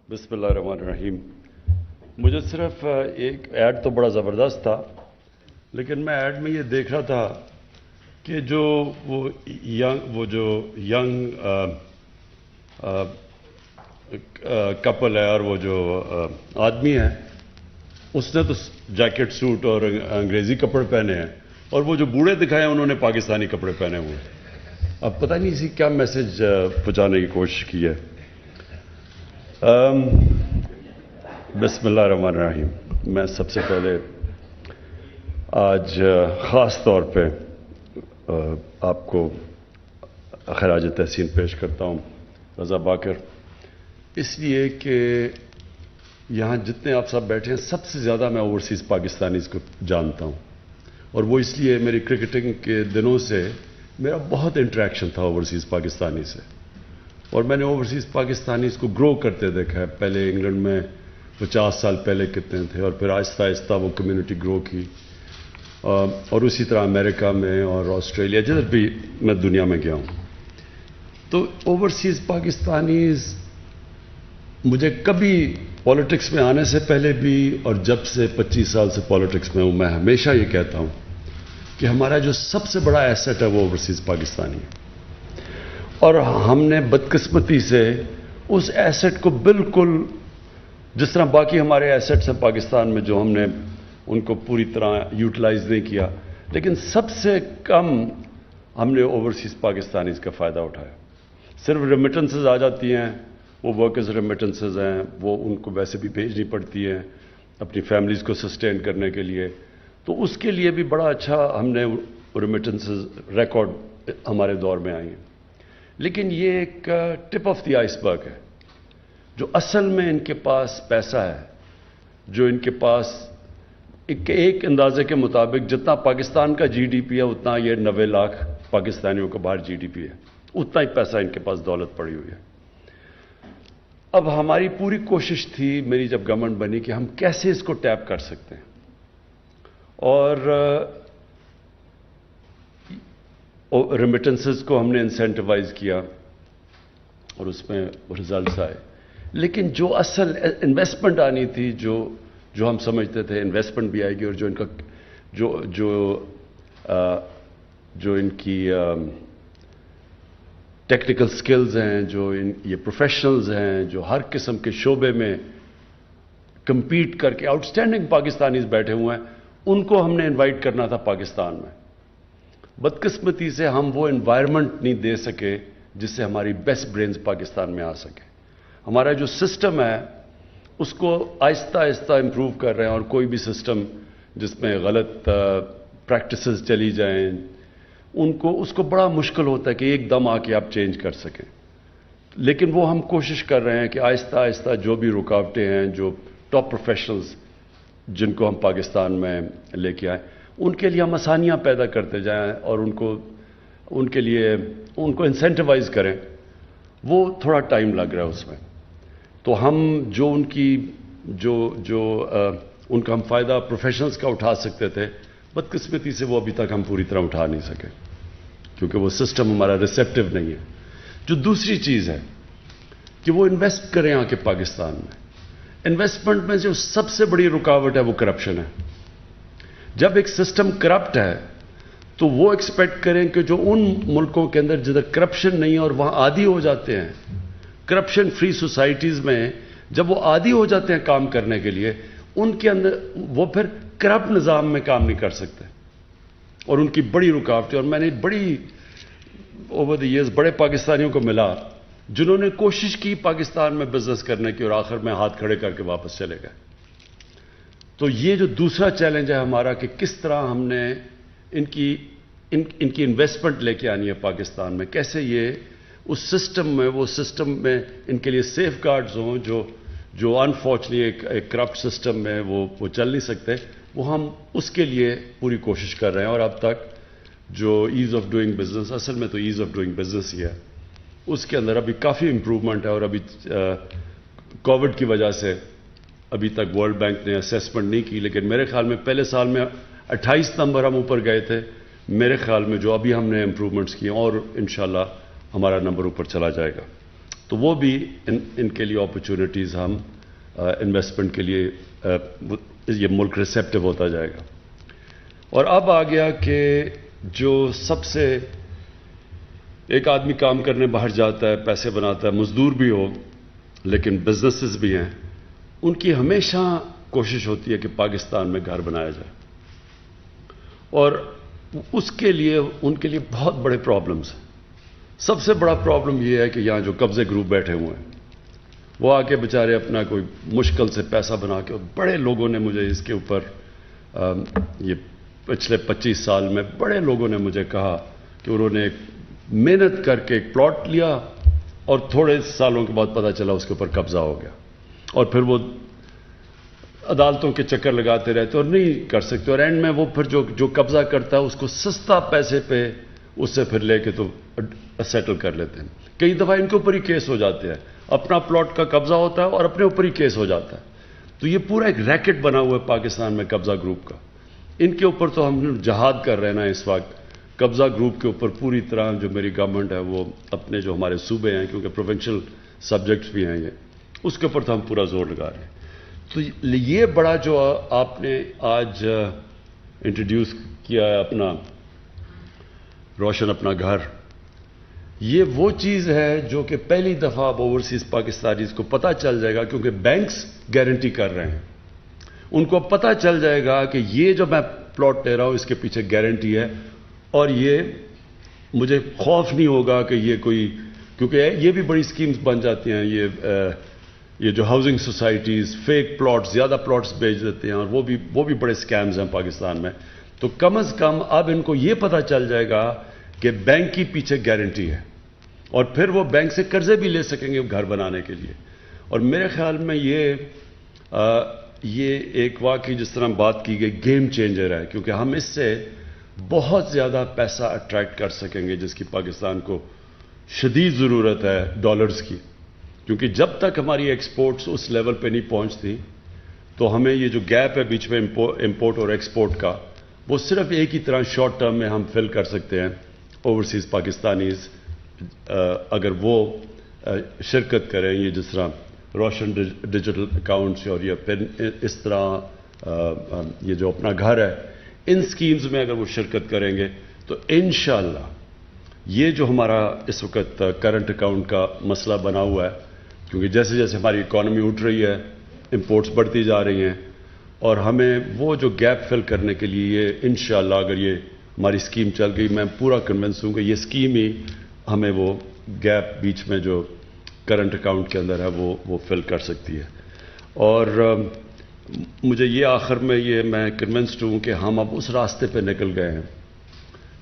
بسم اللہ الرحمن الرحیم. مجھے صرف ایک ایڈ تو بڑا زبردست تھا، لیکن میں ایڈ میں یہ دیکھ رہا تھا کہ وہ ینگ کپل ہے اور وہ جو آدمی ہے اس نے تو جیکٹ سوٹ اور انگریزی کپڑے پہنے ہیں، اور وہ جو بوڑھے دکھائے ہیں انہوں نے پاکستانی کپڑے پہنے ہوئے ہیں. اب پتہ نہیں اسی کیا میسج پہنچانے کی کوشش کی ہے. بسم اللہ الرحمن الرحیم. میں سب سے پہلے آج خاص طور پہ آپ کو خراج تحسین پیش کرتا ہوں رضا باقر، اس لیے کہ یہاں جتنے آپ سب بیٹھے ہیں سب سے زیادہ میں اوورسیز پاکستانیز کو جانتا ہوں، اور وہ اس لیے میری کرکٹنگ کے دنوں سے میرا بہت انٹریکشن تھا اوورسیز پاکستانی سے، اور میں نے اوورسیز پاکستانیز کو گرو کرتے دیکھا ہے. پہلے انگلینڈ میں 50 سال پہلے کتنے تھے، اور پھر آہستہ آہستہ وہ کمیونٹی گرو کی، اور اسی طرح امریکہ میں اور آسٹریلیا جدھر بھی میں دنیا میں گیا ہوں. تو اوورسیز پاکستانیز مجھے کبھی پالیٹکس میں آنے سے پہلے بھی اور جب سے 25 سال سے پالیٹکس میں ہوں، میں ہمیشہ یہ کہتا ہوں کہ ہمارا جو سب سے بڑا ایسٹ ہے وہ اوورسیز پاکستانی ہے، اور ہم نے بدقسمتی سے اس ایسٹ کو بالکل جس طرح باقی ہمارے ایسٹس ہیں پاکستان میں جو ہم نے ان کو پوری طرح یوٹیلائز نہیں کیا، لیکن سب سے کم ہم نے اوورسیز پاکستانیز کا فائدہ اٹھایا. صرف ریمیٹنسز آ جاتی ہیں، وہ ورکرز ریمیٹنسز ہیں، وہ ان کو ویسے بھی بھیجنی پڑتی ہیں اپنی فیملیز کو سسٹین کرنے کے لیے، تو اس کے لیے بھی بڑا اچھا ہم نے ریمیٹنسز ریکارڈ ہمارے دور میں آئی ہیں. لیکن یہ ایک ٹپ آف دی آئس برگ ہے. جو اصل میں ان کے پاس پیسہ ہے، جو ان کے پاس ایک اندازے کے مطابق جتنا پاکستان کا جی ڈی پی ہے اتنا یہ 90 لاکھ پاکستانیوں کا باہر جی ڈی پی ہے، اتنا ہی پیسہ ان کے پاس دولت پڑی ہوئی ہے. اب ہماری پوری کوشش تھی میری جب گورنمنٹ بنی کہ ہم کیسے اس کو ٹیپ کر سکتے ہیں، اور ریمیٹنسز کو ہم نے انسینٹیوائز کیا اور اس میں ریزلٹس آئے. لیکن جو اصل انویسٹمنٹ آنی تھی، جو ہم سمجھتے تھے انویسٹمنٹ بھی آئے گی، اور جو ان کا جو ان کی ٹیکنیکل سکلز ہیں، جو یہ پروفیشنلز ہیں جو ہر قسم کے شعبے میں کمپیٹ کر کے آؤٹسٹینڈنگ پاکستانیز بیٹھے ہوئے ہیں، ان کو ہم نے انوائٹ کرنا تھا پاکستان میں. بدقسمتی سے ہم وہ انوائرمنٹ نہیں دے سکے جس سے ہماری بیسٹ برینز پاکستان میں آ سکے. ہمارا جو سسٹم ہے اس کو آہستہ آہستہ امپروو کر رہے ہیں، اور کوئی بھی سسٹم جس میں غلط پریکٹسز چلی جائیں اس کو بڑا مشکل ہوتا ہے کہ ایک دم آ کے آپ چینج کر سکیں. لیکن وہ ہم کوشش کر رہے ہیں کہ آہستہ آہستہ جو بھی رکاوٹیں ہیں، جو ٹاپ پروفیشنلز جن کو ہم پاکستان میں لے کے آئیں، ان کے لیے ہم آسانیاں پیدا کرتے جائیں اور ان کے لیے ان کو انسینٹیوائز کریں. وہ تھوڑا ٹائم لگ رہا ہے اس میں. تو ہم جو ان کا ہم فائدہ پروفیشنلز کا اٹھا سکتے تھے، بدقسمتی سے وہ ابھی تک ہم پوری طرح اٹھا نہیں سکے کیونکہ وہ سسٹم ہمارا ریسیپٹیو نہیں ہے. جو دوسری چیز ہے کہ وہ انویسٹ کریں آ کے پاکستان میں. انویسٹمنٹ میں جو سب سے بڑی رکاوٹ ہے وہ کرپشن ہے. جب ایک سسٹم کرپٹ ہے تو وہ ایکسپیکٹ کریں کہ جو ان ملکوں کے اندر جدھر کرپشن نہیں ہے اور وہاں عادی ہو جاتے ہیں، کرپشن فری سوسائٹیز میں جب وہ عادی ہو جاتے ہیں کام کرنے کے لیے، ان کے اندر وہ پھر کرپٹ نظام میں کام نہیں کر سکتے، اور ان کی بڑی رکاوٹ ہے. اور میں نے اوور دی ایئرز بڑے پاکستانیوں کو ملا جنہوں نے کوشش کی پاکستان میں بزنس کرنے کی، اور آخر میں ہاتھ کھڑے کر کے واپس چلے گئے. تو یہ جو دوسرا چیلنج ہے ہمارا کہ کس طرح ہم نے ان کی انویسٹمنٹ لے کے آنی ہے پاکستان میں، کیسے یہ اس سسٹم میں ان کے لیے سیف گارڈز ہوں جو انفارچونیٹلی ایک کرپٹ سسٹم میں وہ چل نہیں سکتے. وہ ہم اس کے لیے پوری کوشش کر رہے ہیں. اور اب تک جو ایز آف ڈوئنگ بزنس، اصل میں تو ایز آف ڈوئنگ بزنس ہی ہے، اس کے اندر ابھی کافی امپروومنٹ ہے. اور ابھی کووڈ کی وجہ سے ابھی تک ورلڈ بینک نے اسیسمنٹ نہیں کی، لیکن میرے خیال میں پہلے سال میں 28 نمبر ہم اوپر گئے تھے. میرے خیال میں جو ابھی ہم نے امپروومنٹس کیے اور انشاءاللہ ہمارا نمبر اوپر چلا جائے گا. تو وہ بھی ان کے لیے اپرچونٹیز ہم انویسٹمنٹ کے لیے یہ ملک ریسیپٹیو ہوتا جائے گا. اور اب آ گیا کہ جو سب سے ایک آدمی کام کرنے باہر جاتا ہے، پیسے بناتا ہے، مزدور بھی ہو لیکن بزنسز بھی ہیں، ان کی ہمیشہ کوشش ہوتی ہے کہ پاکستان میں گھر بنایا جائے. اور اس کے لیے ان کے لیے بہت بڑے پرابلمز ہیں. سب سے بڑا پرابلم یہ ہے کہ یہاں جو قبضے گروپ بیٹھے ہوئے ہیں وہ آ کے بیچارے اپنا کوئی مشکل سے پیسہ بنا کے، بڑے لوگوں نے مجھے اس کے اوپر یہ پچھلے 25 سال میں بڑے لوگوں نے مجھے کہا کہ انہوں نے محنت کر کے ایک پلاٹ لیا اور تھوڑے سالوں کے بعد پتہ چلا اس کے اوپر قبضہ ہو گیا، اور پھر وہ عدالتوں کے چکر لگاتے رہتے اور نہیں کر سکتے، اور اینڈ میں وہ پھر جو قبضہ کرتا ہے اس کو سستا پیسے پہ اس سے پھر لے کے تو سیٹل کر لیتے ہیں. کئی دفعہ ان کے اوپر ہی کیس ہو جاتے ہیں، اپنا پلاٹ کا قبضہ ہوتا ہے اور اپنے اوپر ہی کیس ہو جاتا ہے. تو یہ پورا ایک ریکٹ بنا ہوا ہے پاکستان میں قبضہ گروپ کا. ان کے اوپر تو ہم جہاد کر رہے ہیں نا اس وقت. قبضہ گروپ کے اوپر پوری طرح جو میری گورنمنٹ ہے وہ اپنے جو ہمارے صوبے ہیں، کیونکہ پروونشل سبجیکٹس بھی ہیں یہ، اس کے اوپر تو ہم پورا زور لگا رہے ہیں. تو یہ بڑا جو آپ نے آج انٹروڈیوس کیا ہے اپنا روشن اپنا گھر، یہ وہ چیز ہے جو کہ پہلی دفعہ اب اوورسیز پاکستانیز کو پتہ چل جائے گا، کیونکہ بینکس گارنٹی کر رہے ہیں. ان کو پتہ چل جائے گا کہ یہ جو میں پلاٹ لے رہا ہوں اس کے پیچھے گارنٹی ہے، اور یہ مجھے خوف نہیں ہوگا کہ یہ کوئی، کیونکہ یہ بھی بڑی سکیمز بن جاتی ہیں، یہ جو ہاؤسنگ سوسائٹیز فیک پلاٹس، زیادہ پلاٹس بیچ دیتے ہیں، اور وہ بھی بڑے سکیمز ہیں پاکستان میں. تو کم از کم اب ان کو یہ پتہ چل جائے گا کہ بینک کی پیچھے گارنٹی ہے، اور پھر وہ بینک سے قرضے بھی لے سکیں گے گھر بنانے کے لیے. اور میرے خیال میں یہ ایک واقعی جس طرح بات کی گئی گیم چینجر ہے، کیونکہ ہم اس سے بہت زیادہ پیسہ اٹریکٹ کر سکیں گے جس کی پاکستان کو شدید ضرورت ہے ڈالرز کی. کیونکہ جب تک ہماری ایکسپورٹس اس لیول پہ نہیں پہنچتی تو ہمیں یہ جو گیپ ہے بیچ میں امپورٹ اور ایکسپورٹ کا، وہ صرف ایک ہی طرح شارٹ ٹرم میں ہم فل کر سکتے ہیں اوورسیز پاکستانیز اگر وہ شرکت کریں. یہ جس طرح روشن ڈیجیٹل اکاؤنٹس اور یہ پھر اس طرح یہ جو اپنا گھر ہے، ان سکیمز میں اگر وہ شرکت کریں گے تو انشاءاللہ یہ جو ہمارا اس وقت کرنٹ اکاؤنٹ کا مسئلہ بنا ہوا ہے، کیونکہ جیسے جیسے ہماری اکانومی اٹھ رہی ہے، امپورٹس بڑھتی جا رہی ہیں، اور ہمیں وہ جو گیپ فل کرنے کے لیے یہ انشاءاللہ اگر یہ ہماری اسکیم چل گئی، میں پورا کنونس ہوں کہ یہ اسکیم ہی ہمیں وہ گیپ بیچ میں جو کرنٹ اکاؤنٹ کے اندر ہے وہ فل کر سکتی ہے. اور مجھے یہ آخر میں میں کنونسڈ ہوں کہ ہم اب اس راستے پہ نکل گئے ہیں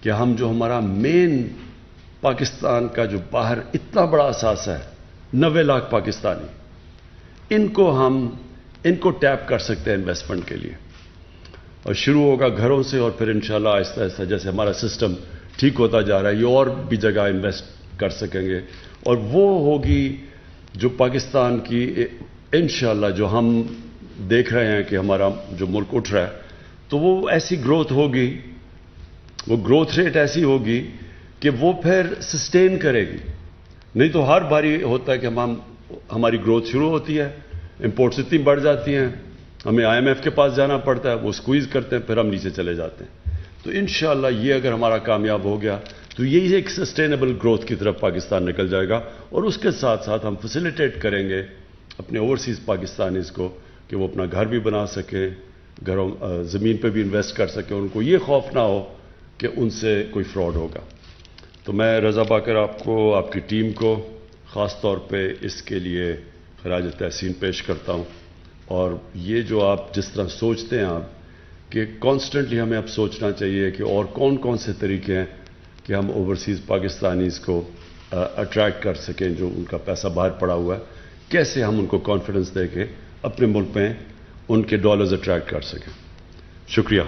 کہ ہم جو ہمارا مین پاکستان کا جو باہر اتنا بڑا اثاثہ ہے 90 لاکھ پاکستانی، ان کو ٹیپ کر سکتے ہیں انویسٹمنٹ کے لیے. اور شروع ہوگا گھروں سے، اور پھر انشاءاللہ آہستہ آہستہ جیسے ہمارا سسٹم ٹھیک ہوتا جا رہا ہے یہ اور بھی جگہ انویسٹ کر سکیں گے. اور وہ ہوگی جو پاکستان کی انشاءاللہ جو ہم دیکھ رہے ہیں کہ ہمارا جو ملک اٹھ رہا ہے، تو وہ ایسی گروتھ ہوگی، وہ گروتھ ریٹ ایسی ہوگی کہ وہ پھر سسٹین کرے گی. نہیں تو ہر باری ہوتا ہے کہ ہماری گروتھ شروع ہوتی ہے، امپورٹس اتنی بڑھ جاتی ہیں، ہمیں IMF کے پاس جانا پڑتا ہے، وہ سکویز کرتے ہیں، پھر ہم نیچے چلے جاتے ہیں. تو انشاءاللہ یہ اگر ہمارا کامیاب ہو گیا تو یہی ایک سسٹینیبل گروتھ کی طرف پاکستان نکل جائے گا. اور اس کے ساتھ ساتھ ہم فیسیلیٹیٹ کریں گے اپنے اوورسیز پاکستانیز کو کہ وہ اپنا گھر بھی بنا سکیں، زمین پہ بھی انویسٹ کر سکیں، ان کو یہ خوف نہ ہو کہ ان سے کوئی فراڈ ہوگا. تو میں رضا باقر آپ کو، آپ کی ٹیم کو خاص طور پہ اس کے لیے خراج تحسین پیش کرتا ہوں. اور یہ جو آپ جس طرح سوچتے ہیں آپ کہ کانسٹنٹلی ہمیں اب سوچنا چاہیے کہ اور کون کون سے طریقے ہیں کہ ہم اوورسیز پاکستانیز کو اٹریکٹ کر سکیں جو ان کا پیسہ باہر پڑا ہوا ہے، کیسے ہم ان کو کانفیڈنس دے کے اپنے ملک میں ان کے ڈالرز اٹریکٹ کر سکیں. شکریہ.